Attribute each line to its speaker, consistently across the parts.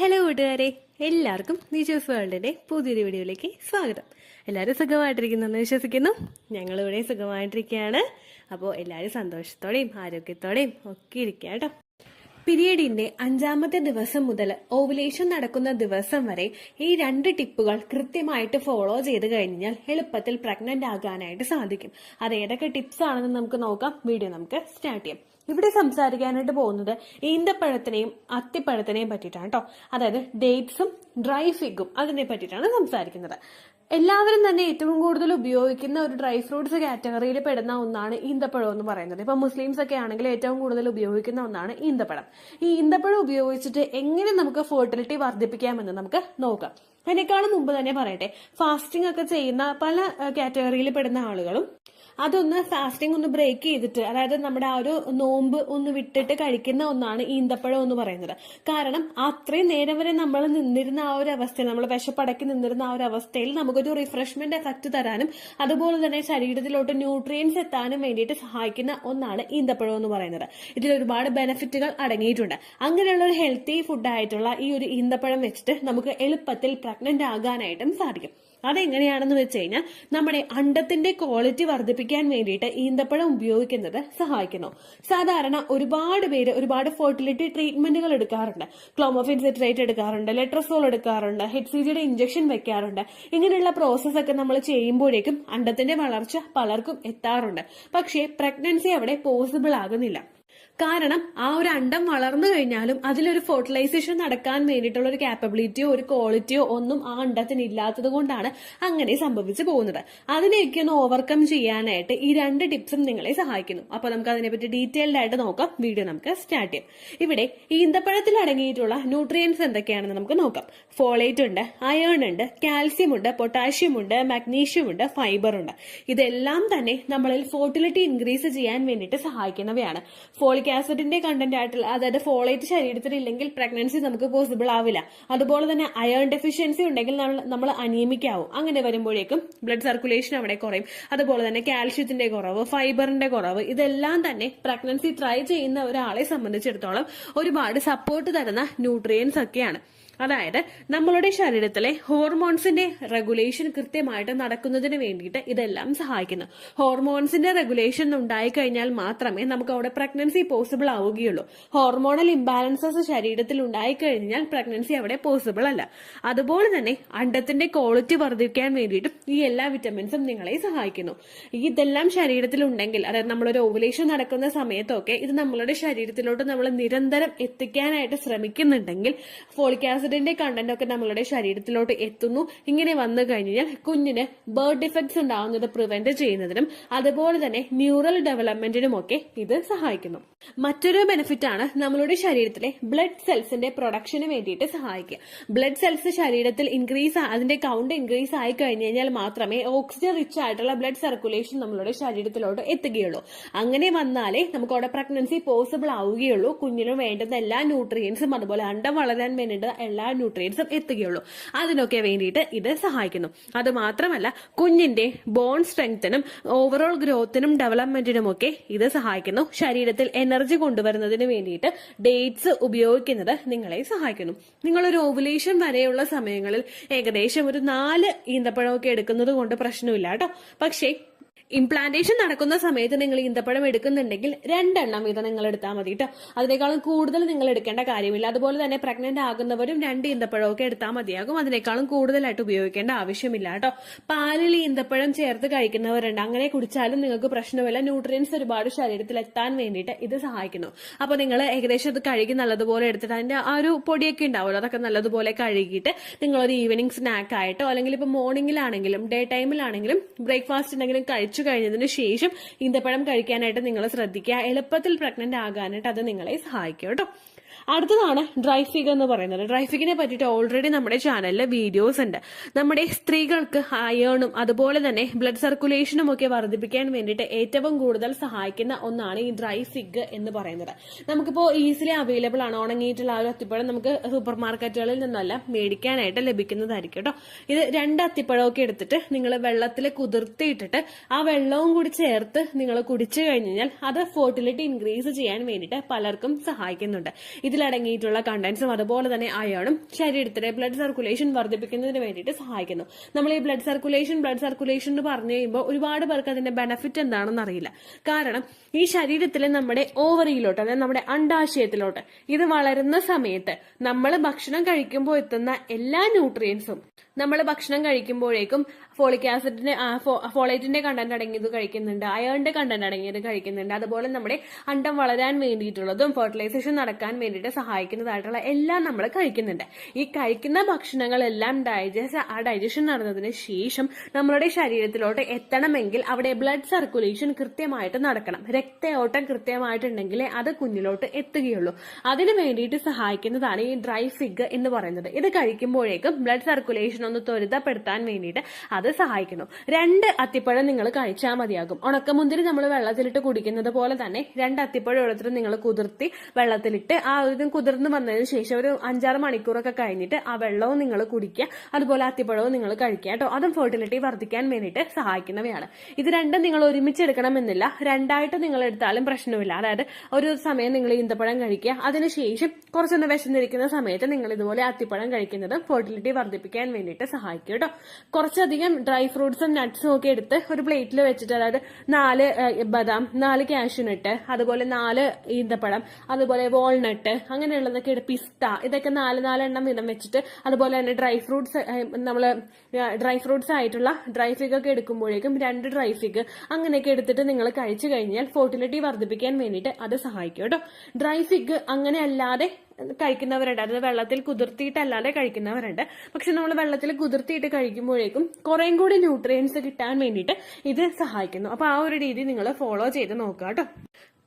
Speaker 1: Hello കൂട്ടുകാരെ, എല്ലാവർക്കും നിജോസ് വേൾഡിന്റെ പുതിയൊരു വീഡിയോയിലേക്ക് സ്വാഗതം. എല്ലാവരും സുഖമായിട്ടിരിക്കുന്നെന്ന് വിശ്വസിക്കുന്നു. ഞങ്ങളിവിടെ സുഖമായിട്ടിരിക്കുകയാണ്. അപ്പോൾ എല്ലാവരും സന്തോഷത്തോടെയും ആരോഗ്യത്തോടെയും ഒക്കെ ഇരിക്കുക കേട്ടോ. പീരിയഡിന്റെ 5ാമത്തെ ദിവസം മുതൽ ഓവുലേഷൻ നടക്കുന്ന ദിവസം വരെ ഈ 2 ടിപ്പുകൾ കൃത്യമായിട്ട് ഫോളോ ചെയ്ത് കഴിഞ്ഞാൽ എളുപ്പത്തിൽ പ്രഗ്നന്റ് ആകാനായിട്ട് സാധിക്കും. അത് ഏതൊക്കെ ടിപ്സ് ആണെന്ന് നമുക്ക് നോക്കാം. വീഡിയോ നമുക്ക് സ്റ്റാർട്ട് ചെയ്യാം. ഇവിടെ സംസാരിക്കാനായിട്ട് പോകുന്നത് ഈന്തപ്പഴത്തിനെയും അത്തിപ്പഴത്തിനെയും പറ്റിയിട്ടാണ് കേട്ടോ. അതായത് ഡേറ്റ്സും ഡ്രൈ ഫിഗും അതിനെ പറ്റിയിട്ടാണ് സംസാരിക്കുന്നത്. എല്ലാവരും തന്നെ ഏറ്റവും കൂടുതൽ ഉപയോഗിക്കുന്ന ഒരു ഡ്രൈ ഫ്രൂട്ട്സ് കാറ്റഗറിയിൽ പെടുന്ന ഒന്നാണ് ഈന്തപ്പഴം എന്ന് പറയുന്നത്. ഇപ്പൊ മുസ്ലിംസ് ഒക്കെ ആണെങ്കിൽ ഏറ്റവും കൂടുതൽ ഉപയോഗിക്കുന്ന ഒന്നാണ് ഈന്തപ്പഴം. ഈ ഈന്തപ്പഴം ഉപയോഗിച്ചിട്ട് എങ്ങനെ നമുക്ക് ഫെർട്ടിലിറ്റി വർദ്ധിപ്പിക്കാമെന്ന് നമുക്ക് നോക്കാം. അതിനേക്കാളും മുമ്പ് തന്നെ പറയട്ടെ, ഫാസ്റ്റിംഗ് ഒക്കെ ചെയ്യുന്ന പല കാറ്റഗറിയിൽ പെടുന്ന ആളുകളും അതൊന്ന് ഫാസ്റ്റിംഗ് ഒന്ന് ബ്രേക്ക് ചെയ്തിട്ട്, അതായത് നമ്മുടെ ആ ഒരു നോമ്പ് ഒന്ന് വിട്ടിട്ട് കഴിക്കുന്ന ഒന്നാണ് ഈന്തപ്പഴം എന്ന് പറയുന്നത്. കാരണം അത്രയും നേരം വരെ നമ്മൾ നിന്നിരുന്ന ആ ഒരു അവസ്ഥയിൽ, നമ്മൾ വിശപ്പടക്കി നിന്നിരുന്ന ആ ഒരു അവസ്ഥയിൽ നമുക്കൊരു റിഫ്രഷ്മെന്റ് എഫക്ട് തരാനും അതുപോലെ തന്നെ ശരീരത്തിലോട്ട് ന്യൂട്രിയൻസ് എത്താനും വേണ്ടിയിട്ട് സഹായിക്കുന്ന ഒന്നാണ് ഈന്തപ്പഴം എന്ന് പറയുന്നത്. ഇതിൽ ഒരുപാട് ബെനിഫിറ്റുകൾ അടങ്ങിയിട്ടുണ്ട്. അങ്ങനെയുള്ള ഒരു ഹെൽത്തി ഫുഡായിട്ടുള്ള ഈ ഒരു ഈന്തപ്പഴം വെച്ചിട്ട് നമുക്ക് എളുപ്പത്തിൽ പ്രഗ്നന്റ് ആകാനായിട്ടും സാധിക്കും. അതെങ്ങനെയാണെന്ന് വെച്ച് കഴിഞ്ഞാൽ, നമ്മുടെ അണ്ടത്തിന്റെ ക്വാളിറ്റി വർദ്ധിപ്പിക്കാൻ വേണ്ടിയിട്ട് ഈന്തപ്പഴം ഉപയോഗിക്കുന്നത് സഹായിക്കുന്നു. സാധാരണ ഒരുപാട് പേര് ഒരുപാട് ഫെർട്ടിലിറ്റി ട്രീറ്റ്മെന്റുകൾ എടുക്കാറുണ്ട്. ക്ലോമോഫിൻ സിട്രേറ്റ് എടുക്കാറുണ്ട്, ലെട്രസോൾ എടുക്കാറുണ്ട്, HCGയുടെ ഇഞ്ചക്ഷൻ വെക്കാറുണ്ട്. ഇങ്ങനെയുള്ള പ്രോസസ് ഒക്കെ നമ്മൾ ചെയ്യുമ്പോഴേക്കും അണ്ടത്തിന്റെ വളർച്ച പലർക്കും എത്താറുണ്ട്. പക്ഷേ പ്രഗ്നൻസി അവിടെ പോസിബിൾ ആകുന്നില്ല. കാരണം ആ ഒരു അണ്ടം വളർന്നു കഴിഞ്ഞാലും അതിലൊരു ഫെർട്ടിലൈസേഷൻ നടക്കാൻ വേണ്ടിയിട്ടുള്ള ഒരു കാപ്പബിലിറ്റിയോ ഒരു ക്വാളിറ്റിയോ ഒന്നും ആ അണ്ടത്തിന് ഇല്ലാത്തത് കൊണ്ടാണ് അങ്ങനെ സംഭവിച്ചു പോകുന്നത്. അതിനെയൊക്കെ ഒന്ന് ഓവർകം ചെയ്യാനായിട്ട് ഈ 2 ടിപ്സും നിങ്ങളെ സഹായിക്കുന്നു. അപ്പൊ നമുക്ക് അതിനെപ്പറ്റി ഡീറ്റെയിൽഡ് ആയിട്ട് നോക്കാം. വീഡിയോ നമുക്ക് സ്റ്റാർട്ട് ചെയ്യാം. ഇവിടെ ഈന്തപ്പഴത്തിൽ അടങ്ങിയിട്ടുള്ള ന്യൂട്രിയൻസ് എന്തൊക്കെയാണെന്ന് നമുക്ക് നോക്കാം. ഫോളേറ്റ് ഉണ്ട്, അയേൺ ഉണ്ട്, കാൽസ്യം ഉണ്ട്, പൊട്ടാഷ്യം ഉണ്ട്, മാഗ്നീഷ്യം ഉണ്ട്, ഫൈബർ ഉണ്ട്. ഇതെല്ലാം തന്നെ നമ്മളിൽ ഫെർട്ടിലിറ്റി ഇൻക്രീസ് ചെയ്യാൻ വേണ്ടിയിട്ട് സഹായിക്കുന്നവയാണ്. ഫോളിക് ആസിഡിന്റെ കണ്ടന്റ് ആയിട്ടുള്ള, അതായത് ഫോളേറ്റ് ശരീരത്തിൽ ഇല്ലെങ്കിൽ പ്രഗ്നൻസി നമുക്ക് പോസിബിൾ ആവില്ല. അതുപോലെ തന്നെ അയൺ ഡെഫിഷ്യൻസി ഉണ്ടെങ്കിൽ നമ്മൾ അനീമിക് ആവും. അങ്ങനെ വരുമ്പോഴേക്കും ബ്ലഡ് സർക്കുലേഷൻ അവിടെ കുറയും. അതുപോലെ തന്നെ കാൽഷ്യത്തിന്റെ കുറവ്, ഫൈബറിന്റെ കുറവ്, ഇതെല്ലാം തന്നെ പ്രഗ്നൻസി ട്രൈ ചെയ്യുന്ന ഒരാളെ സംബന്ധിച്ചിടത്തോളം ഒരുപാട് സപ്പോർട്ട് തരുന്ന ന്യൂട്രിയൻസ് ഒക്കെയാണ്. അതായത് നമ്മളുടെ ശരീരത്തിലെ ഹോർമോൺസിന്റെ റെഗുലേഷൻ കൃത്യമായിട്ട് നടക്കുന്നതിന് വേണ്ടിയിട്ട് ഇതെല്ലാം സഹായിക്കുന്നു. ഹോർമോൺസിന്റെ റെഗുലേഷൻ ഉണ്ടായി കഴിഞ്ഞാൽ മാത്രമേ നമുക്ക് അവിടെ പ്രഗ്നൻസി പോസിബിൾ ആവുകയുള്ളൂ. ഹോർമോണൽ ഇംബാലൻസസ് ശരീരത്തിൽ ഉണ്ടായി കഴിഞ്ഞാൽ പ്രഗ്നൻസി അവിടെ പോസിബിൾ അല്ല. അതുപോലെ തന്നെ അണ്ടത്തിന്റെ ക്വാളിറ്റി വർദ്ധിക്കാൻ വേണ്ടിയിട്ടും ഈ എല്ലാ വിറ്റമിൻസും നിങ്ങളെ സഹായിക്കുന്നു. ഇതെല്ലാം ശരീരത്തിൽ ഉണ്ടെങ്കിൽ, അതായത് നമ്മളൊരു ഓവുലേഷൻ നടക്കുന്ന സമയത്തൊക്കെ ഇത് നമ്മളുടെ ശരീരത്തിലോട്ട് നമ്മൾ നിരന്തരം എത്തിക്കാനായിട്ട് ശ്രമിക്കുന്നുണ്ടെങ്കിൽ ഫോളിക് ആസിഡിന്റെ കണ്ടന്റ് ഒക്കെ നമ്മളുടെ ശരീരത്തിലോട്ട് എത്തുന്നു. ഇങ്ങനെ വന്നു കഴിഞ്ഞാൽ കുഞ്ഞിന് ബർത്ത് ഡിഫക്ട്സ് ഉണ്ടാവുന്നത് പ്രിവെന്റ് ചെയ്യുന്നതിനും അതുപോലെ തന്നെ ന്യൂറൽ ഡെവലപ്മെന്റിനും ഒക്കെ ഇത് സഹായിക്കുന്നു. മറ്റൊരു ബെനിഫിറ്റ് ആണ് നമ്മളുടെ ശരീരത്തിലെ ബ്ലഡ് സെൽസിന്റെ പ്രൊഡക്ഷന് വേണ്ടിയിട്ട് സഹായിക്കുക. ബ്ലഡ് സെൽസ് ശരീരത്തിൽ അതിന്റെ കൗണ്ട് ഇൻക്രീസ് ആയി കഴിഞ്ഞു കഴിഞ്ഞാൽ മാത്രമേ ഓക്സിജൻ റിച്ച് ആയിട്ടുള്ള ബ്ലഡ് സർക്കുലേഷൻ നമ്മളുടെ ശരീരത്തിലോട്ട് എത്തുകയുള്ളൂ. അങ്ങനെ വന്നാലേ നമുക്ക് അവിടെ പ്രഗ്നൻസി പോസിബിൾ ആവുകയുള്ളൂ. കുഞ്ഞിന് വേണ്ടുന്ന എല്ലാ ന്യൂട്രിയൻസും അതുപോലെ അണ്ടം വളരാൻ വേണ്ടിയിട്ട് എല്ലാ ന്യൂട്രിയൻസും എത്തുകയുള്ളൂ. അതിനൊക്കെ വേണ്ടിയിട്ട് ഇത് സഹായിക്കുന്നു. അത് മാത്രമല്ല, കുഞ്ഞിന്റെ ബോൺ സ്ട്രെങ്ത്തിനും ഓവറോൾ ഗ്രോത്തിനും ഡെവലപ്മെന്റിനും ഒക്കെ ഇത് സഹായിക്കുന്നു. ശരീരത്തിൽ എനർജി കൊണ്ടുവരുന്നതിന് വേണ്ടിയിട്ട് ഡേറ്റ്സ് ഉപയോഗിക്കുന്നത് നിങ്ങളെ സഹായിക്കുന്നു. നിങ്ങളൊരു ഓവുലേഷൻ വരെയുള്ള സമയങ്ങളിൽ ഏകദേശം ഒരു 4 ഈന്തപ്പഴമൊക്കെ എടുക്കുന്നത് കൊണ്ട് പ്രശ്നമില്ല കേട്ടോ. പക്ഷേ ഇംപ്ലാന്റേഷൻ നടക്കുന്ന സമയത്ത് നിങ്ങൾ ഈന്തപ്പഴം എടുക്കുന്നുണ്ടെങ്കിൽ 2 എണ്ണം വീതം നിങ്ങൾ എടുത്താൽ മതി കേട്ടോ. അതിനേക്കാളും കൂടുതൽ നിങ്ങൾ എടുക്കേണ്ട കാര്യമില്ല. അതുപോലെ തന്നെ പ്രഗ്നന്റ് ആകുന്നവരും 2 ഈന്തപ്പഴമൊക്കെ എടുത്താൽ മതിയാകും. അതിനേക്കാളും കൂടുതലായിട്ട് ഉപയോഗിക്കേണ്ട ആവശ്യമില്ല കേട്ടോ. പാലിൽ ഈന്തപ്പഴം ചേർത്ത് കഴിക്കുന്നവരുണ്ട്. അങ്ങനെ കുടിച്ചാലും നിങ്ങൾക്ക് പ്രശ്നമില്ല. ന്യൂട്രിയൻസ് ഒരുപാട് ശരീരത്തിൽ എത്താൻ വേണ്ടിയിട്ട് ഇത് സഹായിക്കുന്നു. അപ്പൊ നിങ്ങൾ ഏകദേശം അത് കഴുകി നല്ലതുപോലെ എടുത്തിട്ട് അതിന്റെ ആ ഒരു പൊടിയൊക്കെ ഉണ്ടാവുമല്ലോ, അതൊക്കെ നല്ലതുപോലെ കഴുകിയിട്ട് നിങ്ങളൊരു ഈവനിങ് സ്നാക്ക് ആയിട്ടോ അല്ലെങ്കിൽ ഇപ്പൊ മോർണിംഗിലാണെങ്കിലും ഡേ ടൈമിലാണെങ്കിലും ബ്രേക്ക്ഫാസ്റ്റ് ഉണ്ടെങ്കിലും കഴിച്ചു കഴിഞ്ഞതിന് ശേഷം ഈന്തപ്പഴം കഴിക്കാനായിട്ട് നിങ്ങൾ ശ്രദ്ധിക്കുക. എളുപ്പത്തിൽ പ്രഗ്നന്റ് ആകാനായിട്ട് അത് നിങ്ങളെ സഹായിക്കും കേട്ടോ. അടുത്തതാണ് ഡ്രൈ ഫിഗ് എന്ന് പറയുന്നത്. ഡ്രൈ ഫിഗിനെ പറ്റിയിട്ട് ഓൾറെഡി നമ്മുടെ ചാനലിൽ വീഡിയോസ് ഉണ്ട്. നമ്മുടെ സ്ത്രീകൾക്ക് അയേണും അതുപോലെ തന്നെ ബ്ലഡ് സർക്കുലേഷനും ഒക്കെ വർദ്ധിപ്പിക്കാൻ വേണ്ടിയിട്ട് ഏറ്റവും കൂടുതൽ സഹായിക്കുന്ന ഒന്നാണ് ഈ ഡ്രൈ ഫിഗ് എന്ന് പറയുന്നത്. നമുക്കിപ്പോൾ ഈസിലി അവൈലബിൾ ആണ്. ഉണങ്ങിയിട്ടുള്ള ആ ഒരു അത്തിപ്പഴം നമുക്ക് സൂപ്പർ മാർക്കറ്റുകളിൽ നിന്നെല്ലാം മേടിക്കാനായിട്ട് ലഭിക്കുന്നതായിരിക്കും കേട്ടോ. ഇത് 2 അത്തിപ്പഴമൊക്കെ എടുത്തിട്ട് നിങ്ങൾ വെള്ളത്തിൽ കുതിർത്തിയിട്ടിട്ട് ആ വെള്ളവും കൂടി ചേർത്ത് നിങ്ങൾ കുടിച്ചു കഴിഞ്ഞാൽ അത് ഫെർട്ടിലിറ്റി ഇൻക്രീസ് ചെയ്യാൻ വേണ്ടിയിട്ട് പലർക്കും സഹായിക്കുന്നുണ്ട്. ഇതിൽ ഇതിലടങ്ങിയിട്ടുള്ള കണ്ടന്റ്സും അതുപോലെ തന്നെ അയണും ശരീരത്തിലെ ബ്ലഡ് സർക്കുലേഷൻ വർദ്ധിപ്പിക്കുന്നതിന് വേണ്ടിയിട്ട് സഹായിക്കുന്നു. നമ്മൾ ഈ ബ്ലഡ് സർക്കുലേഷൻ എന്ന് പറഞ്ഞു കഴിയുമ്പോൾ ഒരുപാട് പേർക്ക് അതിന്റെ ബെനിഫിറ്റ് എന്താണെന്ന് അറിയില്ല. കാരണം ഈ ശരീരത്തിലെ നമ്മുടെ ഓവറിയിലോട്ട്, അതായത് നമ്മുടെ അണ്ടാശയത്തിലോട്ട് ഇത് വളരുന്ന സമയത്ത് നമ്മൾ ഭക്ഷണം കഴിക്കുമ്പോൾ എത്തുന്ന എല്ലാ ന്യൂട്രിയൻസും നമ്മൾ ഭക്ഷണം കഴിക്കുമ്പോഴേക്കും ഫോളിക് ആസിഡിന്റെ ഫോളേറ്റിന്റെ കണ്ടന്റ് അടങ്ങിയത് കഴിക്കുന്നുണ്ട്, അയണിന്റെ കണ്ടന്റ് അടങ്ങിയത് കഴിക്കുന്നുണ്ട്. അതുപോലെ നമ്മുടെ അണ്ടം വളരാൻ വേണ്ടിയിട്ടുള്ളതും ഫെർട്ടിലൈസേഷൻ നടക്കാൻ വേണ്ടിയിട്ട് സഹായിക്കുന്നതായിട്ടുള്ള എല്ലാം നമ്മൾ കഴിക്കുന്നുണ്ട്. ഈ കഴിക്കുന്ന ഭക്ഷണങ്ങളെല്ലാം ഡൈജഷൻ നടന്നതിന് ശേഷം നമ്മളുടെ ശരീരത്തിലോട്ട് എത്തണമെങ്കിൽ അവിടെ ബ്ലഡ് സർക്കുലേഷൻ കൃത്യമായിട്ട് നടക്കണം. രക്തയോട്ടം കൃത്യമായിട്ടുണ്ടെങ്കിലേ അത് കുഞ്ഞിലോട്ട് എത്തുകയുള്ളൂ. അതിനു വേണ്ടിയിട്ട് സഹായിക്കുന്നതാണ് ഈ ഡ്രൈ ഫിഗ് എന്ന് പറയുന്നത്. ഇത് കഴിക്കുമ്പോഴേക്കും ബ്ലഡ് സർക്കുലേഷൻ ഒന്ന് ത്വരിതപ്പെടുത്താൻ വേണ്ടിയിട്ട് അത് സഹായിക്കുന്നു. 2 അത്തിപ്പഴം നിങ്ങൾ കഴിച്ചാൽ മതിയാകും. ഉണക്കമുന്തിരി നമ്മൾ വെള്ളത്തിലിട്ട് കുടിക്കുന്നത് പോലെ തന്നെ 2 അത്തിപ്പഴം എടുത്തിട്ട് നിങ്ങൾ കുതിർത്തി വെള്ളത്തിലിട്ട് ആ ഒരു കുതിർന്ന് വന്നതിന് ശേഷം ഒരു 5-6 മണിക്കൂറൊക്കെ കഴിഞ്ഞിട്ട് ആ വെള്ളവും നിങ്ങൾ കുടിക്കുക, അതുപോലെ അത്തിപ്പഴവും നിങ്ങൾ കഴിക്കുക കേട്ടോ. അതും ഫെർട്ടിലിറ്റി വർദ്ധിക്കാൻ വേണ്ടിയിട്ട് സഹായിക്കുന്നവയാണ്. ഇത് രണ്ടും നിങ്ങൾ ഒരുമിച്ചെടുക്കണമെന്നില്ല, രണ്ടായിട്ട് നിങ്ങൾ എടുത്താലും പ്രശ്നമില്ല. അതായത് ഒരു സമയം നിങ്ങൾ ഈന്തപ്പഴം കഴിക്കുക, അതിനുശേഷം കുറച്ചൊന്ന് വിശന്നിരിക്കുന്ന സമയത്ത് നിങ്ങൾ ഇതുപോലെ അത്തിപ്പഴം കഴിക്കുന്നത് ഫെർട്ടിലിറ്റി വർദ്ധിപ്പിക്കാൻ വേണ്ടിയിട്ട് സഹായിക്കും കേട്ടോ. കുറച്ചധികം ഡ്രൈ ഫ്രൂട്ട്സും നട്ട്സും ഒക്കെ എടുത്ത് ഒരു പ്ലേറ്റിൽ വെച്ചിട്ട്, അതായത് 4 ബദാം, 4 കാഷ്യൂനട്ട്, അതുപോലെ 4 ഈന്തപ്പഴം, അതുപോലെ വാൾനട്ട്, അങ്ങനെയുള്ളതൊക്കെ എടുത്ത് പിസ്ത, ഇതൊക്കെ 4 എണ്ണം വീതം വെച്ചിട്ട്, അതുപോലെ തന്നെ ഡ്രൈ ഫ്രൂട്ട്സ് ആയിട്ടുള്ള ഡ്രൈ ഫിഗ് ഒക്കെ എടുക്കുമ്പോഴേക്കും 2 ഡ്രൈ ഫിഗ് അങ്ങനെയൊക്കെ എടുത്തിട്ട് നിങ്ങൾ കഴിച്ചു കഴിഞ്ഞാൽ ഫെർട്ടിലിറ്റി വർദ്ധിപ്പിക്കാൻ വേണ്ടിയിട്ട് അത് സഹായിക്കും കേട്ടോ. ഡ്രൈ ഫിഗ് അങ്ങനെ അല്ലാതെ കഴിക്കുന്നവരുണ്ട്, അതായത് വെള്ളത്തിൽ കുതിർത്തിയിട്ടല്ലാതെ കഴിക്കുന്നവരുണ്ട്. പക്ഷെ നമ്മൾ വെള്ളത്തിൽ കുതിർത്തിയിട്ട് കഴിക്കുമ്പോഴേക്കും കുറേം കൂടി ന്യൂട്രിയൻസ് കിട്ടാൻ വേണ്ടിയിട്ട് ഇത് സഹായിക്കുന്നു. അപ്പൊ ആ ഒരു രീതി നിങ്ങൾ ഫോളോ ചെയ്ത് നോക്കുക കേട്ടോ.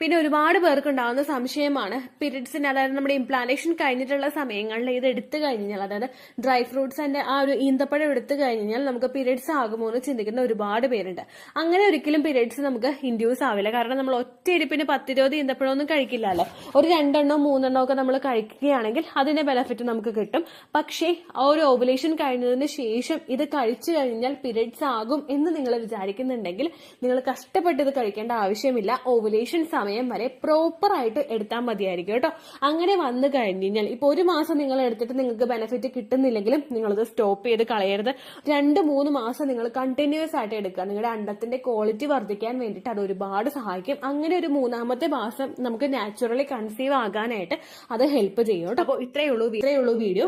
Speaker 1: പിന്നെ ഒരുപാട് പേർക്ക് ഉണ്ടാകുന്ന സംശയമാണ് പീരിയഡ്സിന്, അതായത് നമ്മുടെ ഇംപ്ലാന്റേഷൻ കഴിഞ്ഞിട്ടുള്ള സമയങ്ങളിൽ ഇത് എടുത്തു കഴിഞ്ഞാൽ, അതായത് ഡ്രൈ ഫ്രൂട്ട്സിന്റെ ആ ഒരു ഈന്തപ്പഴം എടുത്തു കഴിഞ്ഞാൽ നമുക്ക് പീരിയഡ്സ് ആകുമോ എന്ന് ചിന്തിക്കുന്ന ഒരുപാട് പേരുണ്ട്. അങ്ങനെ ഒരിക്കലും പീരിയഡ്സ് നമുക്ക് ഇൻഡ്യൂസ് ആവില്ല. കാരണം നമ്മൾ ഒറ്റയിരിപ്പിന് 10-20 ഈന്തപ്പഴമൊന്നും കഴിക്കില്ലല്ലോ. ഒരു 2 എണ്ണോ 3 എണ്ണോ ഒക്കെ നമ്മൾ കഴിക്കുകയാണെങ്കിൽ അതിന്റെ ബെനിഫിറ്റ് നമുക്ക് കിട്ടും. പക്ഷേ ആ ഒരു ഓവുലേഷൻ കഴിഞ്ഞതിന് ശേഷം ഇത് കഴിച്ചു കഴിഞ്ഞാൽ പീരിയഡ്സ് ആകും എന്ന് നിങ്ങൾ വിചാരിക്കുന്നുണ്ടെങ്കിൽ നിങ്ങൾ കഷ്ടപ്പെട്ട് ഇത് കഴിക്കേണ്ട ആവശ്യമില്ല. ഓവുലേഷൻ സമയം വരെ പ്രോപ്പർ ആയിട്ട് എടുത്താൽ മതിയായിരിക്കും കേട്ടോ. അങ്ങനെ വന്നു കഴിഞ്ഞാൽ ഇപ്പൊ 1 മാസം നിങ്ങൾ എടുത്തിട്ട് നിങ്ങൾക്ക് ബെനിഫിറ്റ് കിട്ടുന്നില്ലെങ്കിലും നിങ്ങളത് സ്റ്റോപ്പ് ചെയ്ത് കളയരുത്. 2-3 മാസം നിങ്ങൾ കണ്ടിന്യൂസ് ആയിട്ട് എടുക്കുക. നിങ്ങളുടെ അണ്ടത്തിന്റെ ക്വാളിറ്റി വർദ്ധിക്കാൻ വേണ്ടിയിട്ട് അത് ഒരുപാട് സഹായിക്കും. അങ്ങനെ ഒരു 3-ാമത്തെ മാസം നമുക്ക് നാച്ചുറലി കൺസീവ് ആകാനായിട്ട് അത് ഹെൽപ്പ് ചെയ്യും കേട്ടോ. അപ്പോൾ ഇത്രയേ ഉള്ളൂ വീഡിയോ.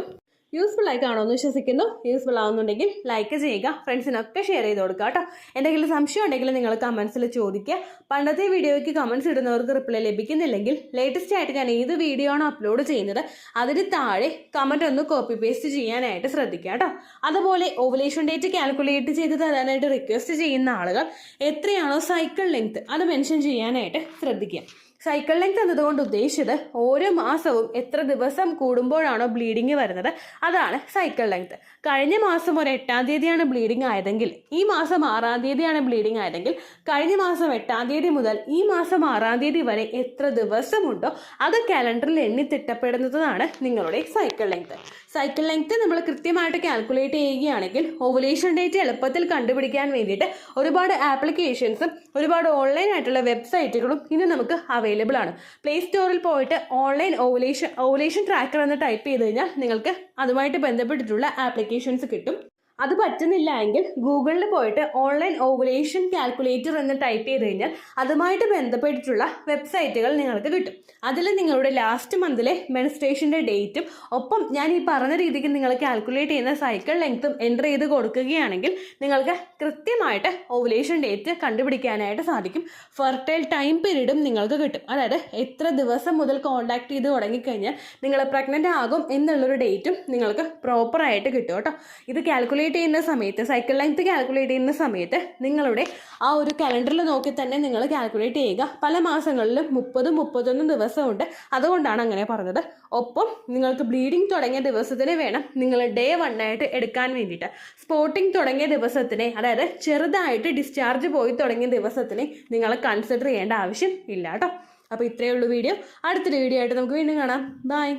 Speaker 1: യൂസ്ഫുൾ ആയി കാണുമെന്ന് വിശ്വസിക്കുന്നു. യൂസ്ഫുൾ ആവുന്നുണ്ടെങ്കിൽ ലൈക്ക് ചെയ്യുക, ഫ്രണ്ട്സിനൊക്കെ ഷെയർ ചെയ്ത് കൊടുക്കുക കേട്ടോ. എന്തെങ്കിലും സംശയം ഉണ്ടെങ്കിൽ നിങ്ങൾ കമന്റ്സിൽ ചോദിക്കുക. പണ്ടത്തെ വീഡിയോയ്ക്ക് കമന്റ്സ് ഇടുന്നവർക്ക് റിപ്ലൈ ലഭിക്കുന്നില്ലെങ്കിൽ ലേറ്റസ്റ്റ് ആയിട്ട് ഞാൻ ഏത് വീഡിയോ ആണോ അപ്ലോഡ് ചെയ്യുന്നത് അതിന് താഴെ കമന്റ് ഒന്ന് കോപ്പി പേസ്റ്റ് ചെയ്യാനായിട്ട് ശ്രദ്ധിക്കുക കേട്ടോ. അതുപോലെ ഓവുലേഷൻ ഡേറ്റ് കാൽക്കുലേറ്റ് ചെയ്ത് തരാനായിട്ട് റിക്വസ്റ്റ് ചെയ്യുന്ന ആളുകൾ എത്രയാണോ സൈക്കിൾ ലെങ്ത് അത് മെൻഷൻ ചെയ്യാനായിട്ട് ശ്രദ്ധിക്കുക. സൈക്കിൾ ലെങ്ത് എന്നതുകൊണ്ട് ഉദ്ദേശിച്ചത് ഓരോ മാസവും എത്ര ദിവസം കൂടുമ്പോഴാണോ ബ്ലീഡിങ് വരുന്നത് അതാണ് സൈക്കിൾ ലെങ്ത്. കഴിഞ്ഞ മാസം ഒരു 8-ാം തീയതിയാണ് ബ്ലീഡിങ് ആയതെങ്കിൽ ഈ മാസം 6-ാം തീയതിയാണ് ബ്ലീഡിങ് ആയതെങ്കിൽ കഴിഞ്ഞ മാസം 8-ാം തീയതി മുതൽ ഈ മാസം 6-ാം തീയതി വരെ എത്ര ദിവസമുണ്ടോ അത് കാലണ്ടറിൽ എണ്ണി തിട്ടപ്പെടുന്നതാണ് നിങ്ങളുടെ സൈക്കിൾ ലെങ്ത്. സൈക്കിൾ ലെങ്ത് നമ്മൾ കൃത്യമായിട്ട് കാൽക്കുലേറ്റ് ചെയ്യുകയാണെങ്കിൽ ഓവുലേഷൻ ഡേറ്റ് എളുപ്പത്തിൽ കണ്ടുപിടിക്കാൻ വേണ്ടിയിട്ട് ഒരുപാട് ആപ്ലിക്കേഷൻസും ഒരുപാട് ഓൺലൈൻ ആയിട്ടുള്ള വെബ്സൈറ്റുകളും ഇനി നമുക്ക് അവൈലബിൾ ആണ്. പ്ലേ സ്റ്റോറിൽ പോയിട്ട് ഓൺലൈൻ ഓവുലേഷൻ ട്രാക്കർ എന്ന് ടൈപ്പ് ചെയ്ത് കഴിഞ്ഞാൽ നിങ്ങൾക്ക് അതുമായിട്ട് ബന്ധപ്പെട്ടിട്ടുള്ള ആപ്ലിക്കേഷൻസ് കിട്ടും. അത് പറ്റുന്നില്ല എങ്കിൽ ഗൂഗിളിൽ പോയിട്ട് ഓൺലൈൻ ഓവുലേഷൻ കാൽക്കുലേറ്റർ എന്ന് ടൈപ്പ് ചെയ്ത് കഴിഞ്ഞാൽ അതുമായിട്ട് ബന്ധപ്പെട്ടിട്ടുള്ള വെബ്സൈറ്റുകൾ നിങ്ങൾക്ക് കിട്ടും. അതിൽ നിങ്ങളുടെ ലാസ്റ്റ് മന്തിലെ മെൻസ്ട്രേഷൻ്റെ ഡേറ്റും ഒപ്പം ഞാൻ ഈ പറഞ്ഞ രീതിക്ക് നിങ്ങൾ കാൽക്കുലേറ്റ് ചെയ്യുന്ന സൈക്കിൾ ലെങ്ത്തും എൻ്റർ ചെയ്ത് കൊടുക്കുകയാണെങ്കിൽ നിങ്ങൾക്ക് കൃത്യമായിട്ട് ഓവുലേഷൻ ഡേറ്റ് കണ്ടുപിടിക്കാനായിട്ട് സാധിക്കും. ഫെർട്ടൈൽ ടൈം പീരീഡും നിങ്ങൾക്ക് കിട്ടും. അതായത് എത്ര ദിവസം മുതൽ കോൺടാക്ട് ചെയ്ത് തുടങ്ങിക്കഴിഞ്ഞാൽ നിങ്ങൾ പ്രഗ്നൻ്റ് ആകും എന്നുള്ളൊരു ഡേറ്റും നിങ്ങൾക്ക് പ്രോപ്പറായിട്ട് കിട്ടും കേട്ടോ. ഇത് കാൽക്കുലേറ്റ് ചെയ്യുന്ന സമയത്ത് സൈക്കിൾ ലെങ്ത് കാൽക്കുലേറ്റ് ചെയ്യുന്ന സമയത്ത് നിങ്ങളുടെ ആ ഒരു കലണ്ടറിൽ നോക്കി തന്നെ നിങ്ങൾ കാൽക്കുലേറ്റ് ചെയ്യുക. പല മാസങ്ങളിലും 30-31 ദിവസമുണ്ട്, അതുകൊണ്ടാണ് അങ്ങനെ പറഞ്ഞത്. ഒപ്പം നിങ്ങൾക്ക് ബ്ലീഡിങ് തുടങ്ങിയ ദിവസത്തിന് വേണം നിങ്ങൾ ഡേ 1 ആയിട്ട് എടുക്കാൻ വേണ്ടിയിട്ട്. സ്പോട്ടിങ് തുടങ്ങിയ ദിവസത്തിനെ, അതായത് ചെറുതായിട്ട് ഡിസ്ചാർജ് പോയി തുടങ്ങിയ ദിവസത്തിനെ നിങ്ങൾ കൺസിഡർ ചെയ്യേണ്ട ആവശ്യം ഇല്ല കേട്ടോ. അപ്പോൾ ഇത്രയേ ഉള്ളൂ വീഡിയോ. അടുത്തൊരു വീഡിയോ ആയിട്ട് നമുക്ക് വീണ്ടും കാണാം. ബൈ.